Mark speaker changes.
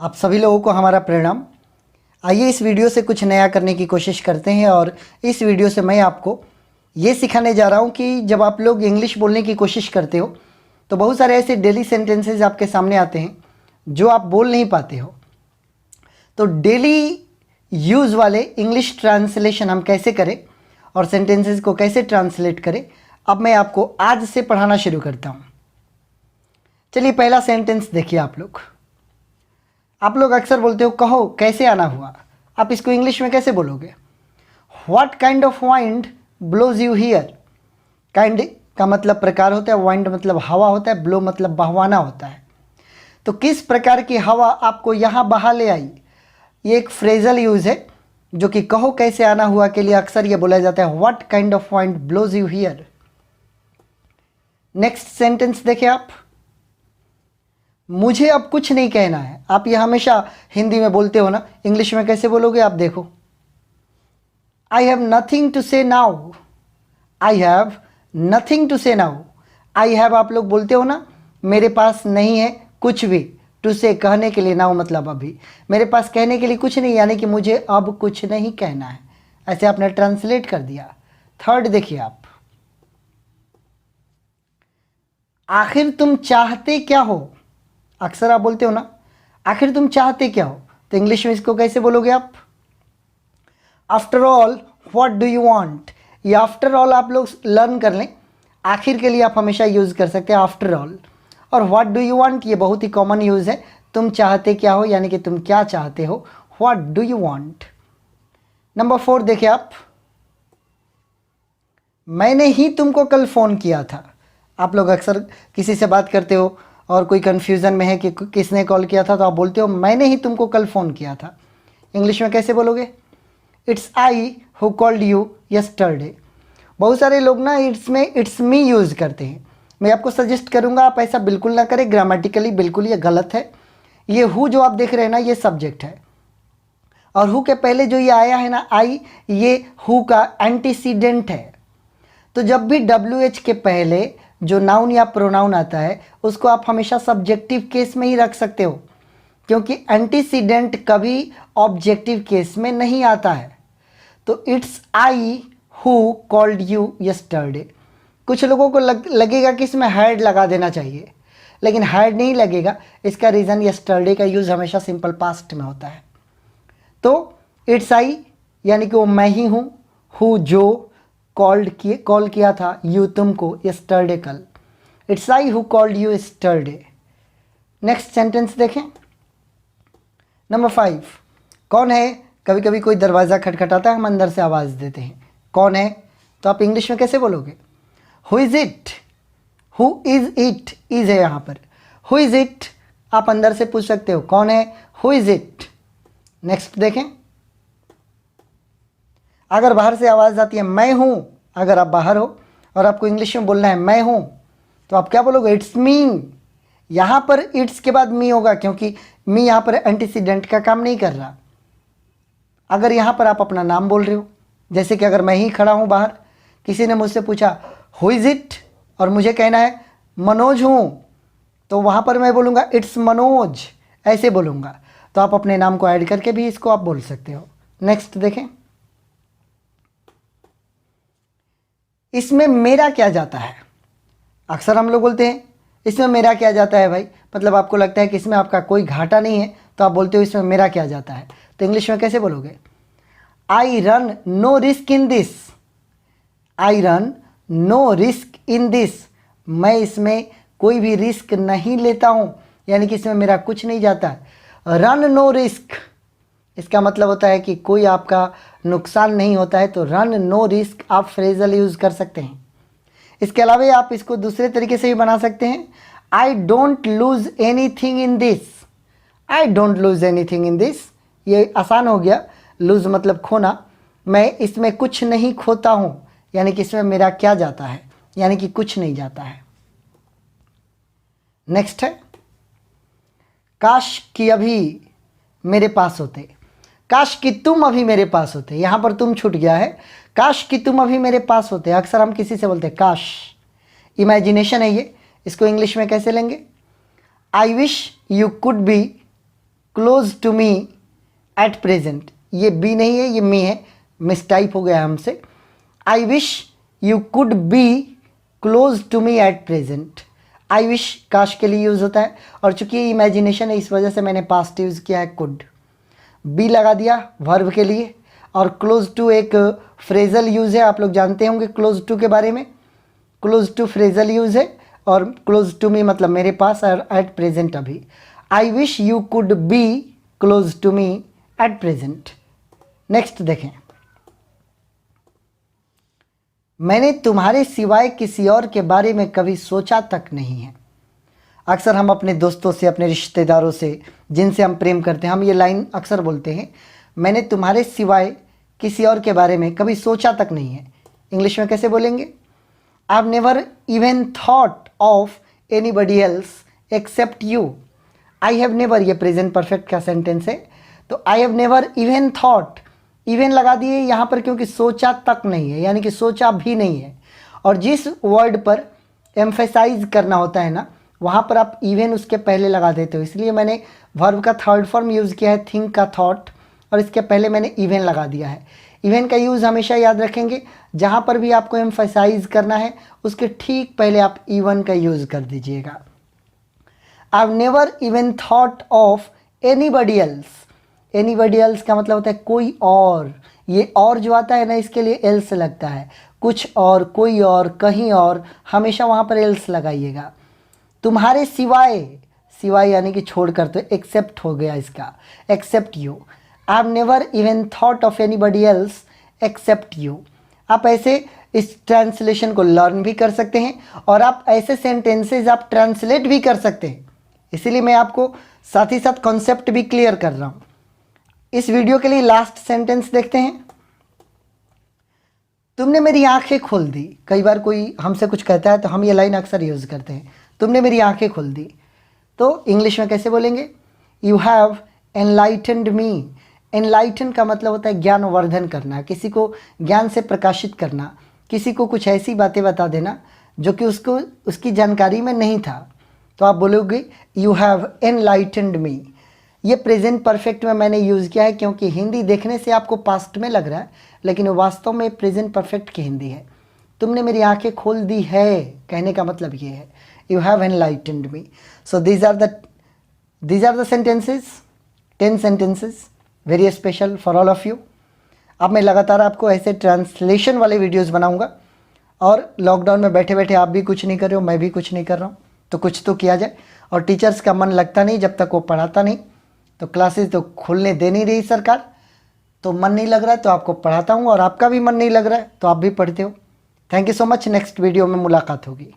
Speaker 1: आप सभी लोगों को हमारा प्रणाम। आइए इस वीडियो से कुछ नया करने की कोशिश करते हैं और इस वीडियो से मैं आपको ये सिखाने जा रहा हूँ कि जब आप लोग इंग्लिश बोलने की कोशिश करते हो तो बहुत सारे ऐसे डेली सेंटेंसेस आपके सामने आते हैं जो आप बोल नहीं पाते हो। तो डेली यूज़ वाले इंग्लिश ट्रांसलेशन हम कैसे करें और सेंटेंसेस को कैसे ट्रांसलेट करें, अब मैं आपको आज से पढ़ाना शुरू करता हूँ। चलिए पहला सेंटेंस देखिए। आप लोग अक्सर बोलते हो कहो कैसे आना हुआ। आप इसको इंग्लिश में कैसे बोलोगे? What kind of wind blows you here. Kind का मतलब प्रकार होता है, वाइंड मतलब हवा होता है, ब्लो मतलब बहवाना होता है। तो किस प्रकार की हवा आपको यहाँ बहा ले आई, ये एक फ्रेजल यूज़ है जो कि कहो कैसे आना हुआ के लिए अक्सर ये बोला जाता है, what kind of wind blows you here. Next sentence देखिए आप। मुझे अब कुछ नहीं कहना है। आप ये हमेशा हिंदी में बोलते हो ना, इंग्लिश में कैसे बोलोगे आप देखो। I have nothing to say now. I have nothing to say now. I have आप लोग बोलते हो ना, मेरे पास नहीं है कुछ भी। टू से कहने के लिए, नाउ मतलब अभी। मेरे पास कहने के लिए कुछ नहीं, यानी कि मुझे अब कुछ नहीं कहना है। ऐसे आपने ट्रांसलेट कर दिया। थर्ड देखिए आप। आखिर तुम चाहते क्या हो। अक्सर आप बोलते हो ना, आखिर तुम चाहते क्या हो। तो इंग्लिश में इसको कैसे बोलोगे आप? After all what do you want. ये आफ्टर ऑल आप लोग लर्न कर लें। आखिर के लिए आप हमेशा यूज़ कर सकते हैं आफ्टर ऑल। और व्हाट डू यू वांट ये बहुत ही कॉमन यूज़ है। तुम चाहते क्या हो, यानी कि तुम क्या चाहते हो। What do you want. Number 4 देखिए आप। मैंने ही तुमको कल फ़ोन किया था। आप लोग अक्सर किसी से बात करते हो और कोई कन्फ्यूज़न में है कि किसने कॉल किया था, तो आप बोलते हो मैंने ही तुमको कल फ़ोन किया था। इंग्लिश में कैसे बोलोगे? It's I who called you yesterday. बहुत सारे लोग ना इट्स मी यूज़ करते हैं। मैं आपको सजेस्ट करूँगा आप ऐसा बिल्कुल ना करें। ग्रामेटिकली बिल्कुल ये गलत है। ये हु जो आप देख रहे हैं ना, ये सब्जेक्ट है और हु के पहले जो ये आया है ना आई, ये हु का एंटीसीडेंट है। तो जब भी WH के पहले जो नाउन या प्रोनाउन आता है उसको आप हमेशा सब्जेक्टिव केस में ही रख सकते हो, क्योंकि एंटीसीडेंट कभी ऑब्जेक्टिव केस में नहीं आता है। तो it's I who called you yesterday. कुछ लोगों को लगेगा कि इसमें हैड लगा देना चाहिए, लेकिन हैड नहीं लगेगा। इसका रीज़न यस्टरडे का यूज़ हमेशा सिंपल पास्ट में होता है। तो इट्स आई यानी कि वो मैं ही हूँ, हु जो कॉल किया था, यू तुमको, यस्टरडे कल। It's I who called you yesterday. Next sentence देखें। नंबर 5। कौन है। कभी कभी कोई दरवाज़ा खटखटाता है, हम अंदर से आवाज़ देते हैं कौन है। तो आप इंग्लिश में कैसे बोलोगे? Who is it. Who is it, is है यहाँ पर। हु इज़ इट आप अंदर से पूछ सकते हो कौन है, हु इज़ इट। नेक्स्ट देखें। अगर बाहर से आवाज़ आती है मैं हूँ, अगर आप बाहर हो और आपको इंग्लिश में बोलना है मैं हूँ, तो आप क्या बोलोगे? It's me. यहाँ पर इट्स के बाद मी होगा, क्योंकि मी यहाँ पर एंटीसीडेंट का काम नहीं कर रहा। अगर यहाँ पर आप अपना नाम बोल रहे हो, जैसे कि अगर मैं ही खड़ा हूँ बाहर, किसी ने मुझसे पूछा हु इज़ इट और मुझे कहना है मनोज हूँ, तो वहाँ पर मैं बोलूँगा इट्स मनोज, ऐसे बोलूँगा। तो आप अपने नाम को ऐड करके भी इसको आप बोल सकते हो। नेक्स्ट देखें। इसमें मेरा क्या जाता है। अक्सर हम लोग बोलते हैं इसमें मेरा क्या जाता है भाई, मतलब आपको लगता है कि इसमें आपका कोई घाटा नहीं है, तो आप बोलते हो इसमें मेरा क्या जाता है। तो इंग्लिश में कैसे बोलोगे? I run no risk in this. I run no risk in this. मैं इसमें कोई भी रिस्क नहीं लेता हूँ, यानी कि इसमें मेरा कुछ नहीं जाता है। रन नो रिस्क इसका मतलब होता है कि कोई आपका नुकसान नहीं होता है। तो रन नो रिस्क आप फ्रेजल यूज़ कर सकते हैं। इसके अलावा आप इसको दूसरे तरीके से भी बना सकते हैं। I don't lose any thing in this. I don't lose any thing in this, ये आसान हो गया। लूज़ मतलब खोना। मैं इसमें कुछ नहीं खोता हूँ, यानी कि इसमें मेरा क्या जाता है, यानी कि कुछ नहीं जाता है। नेक्स्ट है काश कि अभी मेरे पास होते। काश कि तुम अभी मेरे पास होते। यहाँ पर तुम छूट गया है। काश कि तुम अभी मेरे पास होते। अक्सर हम किसी से बोलते हैं काश, इमेजिनेशन है ये। इसको इंग्लिश में कैसे लेंगे? I wish you could be close to me at present, ये बी नहीं है, ये मी है, मिस टाइप हो गया हमसे। I wish you could be close to me at present. I wish काश के लिए यूज़ होता है, और चूंकि ये इमेजिनेशन है इस वजह से मैंने पास्ट यूज़ किया है कुड। बी लगा दिया वर्ब के लिए, और क्लोज टू एक फ्रेजल यूज़ है, आप लोग जानते होंगे क्लोज टू के बारे में। क्लोज टू फ्रेजल यूज़ है, और क्लोज टू मी मतलब मेरे पास, और एट प्रेजेंट अभी। I wish you could be close to me at present. Next देखें, मैंने तुम्हारे सिवाय किसी और के बारे में कभी सोचा तक नहीं है। अक्सर हम अपने दोस्तों से, अपने रिश्तेदारों से, जिनसे हम प्रेम करते हैं, हम ये लाइन अक्सर बोलते हैं, मैंने तुम्हारे सिवाय किसी और के बारे में कभी सोचा तक नहीं है। इंग्लिश में कैसे बोलेंगे? आई have never even thought of anybody else except you. I have never, ये प्रेजेंट परफेक्ट का सेंटेंस है, तो आई have never even thought, even लगा दिए यहाँ पर क्योंकि सोचा तक नहीं है, यानी कि सोचा भी नहीं है। और जिस वर्ड पर एम्फेसाइज करना होता है ना, वहाँ पर आप इवन उसके पहले लगा देते हो, इसलिए मैंने वर्ब का थर्ड फॉर्म यूज़ किया है, थिंक का थॉट, और इसके पहले मैंने इवन लगा दिया है। इवन का यूज़ हमेशा याद रखेंगे, जहाँ पर भी आपको एम्फेसाइज करना है उसके ठीक पहले आप इवन का यूज़ कर दीजिएगा। आई have never even thought of anybody else. Anybody else का मतलब होता है कोई और, ये और जो आता है ना इसके लिए एल्स लगता है, कुछ और, कोई और, कहीं और, हमेशा वहाँ पर एल्स लगाइएगा। तुम्हारे सिवाय, सिवाय यानी कि छोड़कर, तो एक्सेप्ट हो गया इसका, except you. I have never even thought of anybody else except you. आप ऐसे इस ट्रांसलेशन को लर्न भी कर सकते हैं, और आप ऐसे सेंटेंसेज आप ट्रांसलेट भी कर सकते हैं, इसीलिए मैं आपको साथ ही साथ कॉन्सेप्ट भी क्लियर कर रहा हूँ। इस वीडियो के लिए लास्ट सेंटेंस देखते हैं। तुमने मेरी आंखें खोल दी। कई बार कोई हमसे कुछ कहता है तो हम ये लाइन अक्सर यूज़ करते हैं, तुमने मेरी आंखें खोल दी। तो इंग्लिश में कैसे बोलेंगे? You have enlightened me. Enlighten का मतलब होता है ज्ञानवर्धन करना, किसी को ज्ञान से प्रकाशित करना, किसी को कुछ ऐसी बातें बता देना जो कि उसको उसकी जानकारी में नहीं था। तो आप बोलोगे यू हैव एनलाइटेंड मी। ये प्रेजेंट परफेक्ट में मैंने यूज़ किया है क्योंकि हिंदी देखने से आपको पास्ट में लग रहा है, लेकिन वास्तव में प्रेजेंट परफेक्ट की हिंदी है। तुमने मेरी आंखें खोल दी है कहने का मतलब ये है, you have enlightened me. So these are the sentences, 10 sentences very special for all of you. अब मैं लगातार आपको ऐसे ट्रांसलेशन वाले वीडियोज़ बनाऊँगा, और लॉकडाउन में बैठे बैठे आप भी कुछ नहीं कर रहे हो, मैं भी कुछ नहीं कर रहा हूँ, तो कुछ तो किया जाए। और टीचर्स का मन लगता नहीं जब तक वो पढ़ाता नहीं, तो क्लासेस तो खुलने दे नहीं रही सरकार, तो मन नहीं लग रहा है तो आपको पढ़ाता हूँ, और आपका भी मन नहीं लग रहा है तो आप भी पढ़ते हो। Thank you so much. Next video में मुलाकात होगी।